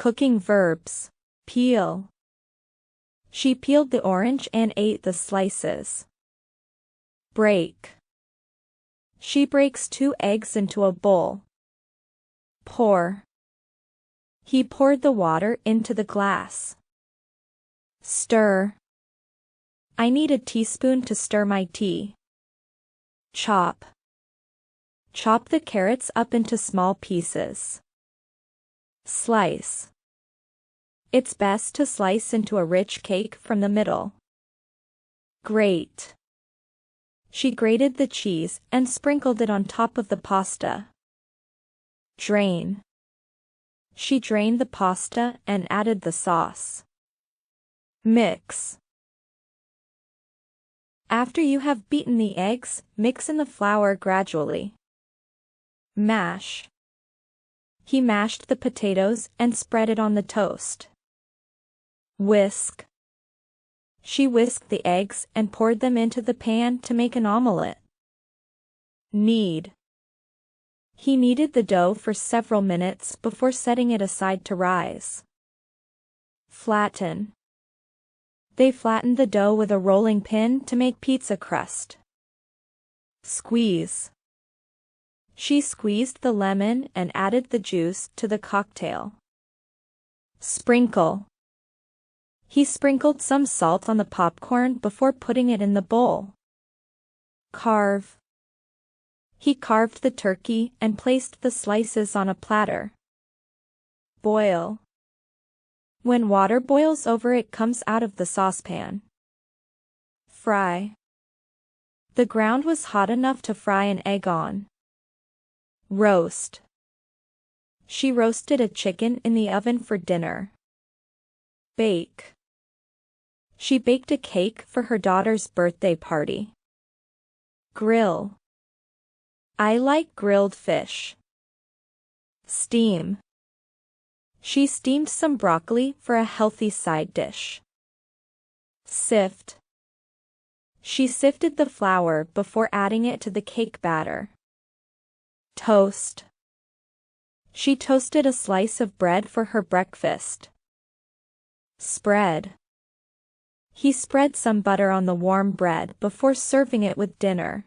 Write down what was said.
Cooking verbs. Peel. She peeled the orange and ate the slices. Break. She breaks 2 eggs into a bowl. Pour. He poured the water into the glass. Stir. I need a teaspoon to stir my tea. Chop. Chop the carrots up into small pieces. Slice. It's best to slice into a rich cake from the middle. Grate. She grated the cheese and sprinkled it on top of the pasta. Drain. She drained the pasta and added the sauce. Mix. After you have beaten the eggs, mix in the flour gradually. Mash. He mashed the potatoes and spread it on the toast. Whisk. She whisked the eggs and poured them into the pan to make an omelette. Knead. He kneaded the dough for several minutes before setting it aside to rise. Flatten. They flattened the dough with a rolling pin to make pizza crust. Squeeze. She squeezed the lemon and added the juice to the cocktail. Sprinkle. He sprinkled some salt on the popcorn before putting it in the bowl. Carve. He carved the turkey and placed the slices on a platter. Boil. When water boils over, it comes out of the saucepan. Fry. The ground was hot enough to fry an egg on. Roast. She roasted a chicken in the oven for dinner. Bake. She baked a cake for her daughter's birthday party. Grill. I like grilled fish. Steam. She steamed some broccoli for a healthy side dish. Sift. She sifted the flour before adding it to the cake batter. Toast. She toasted a slice of bread for her breakfast. Spread. He spread some butter on the warm bread before serving it with dinner.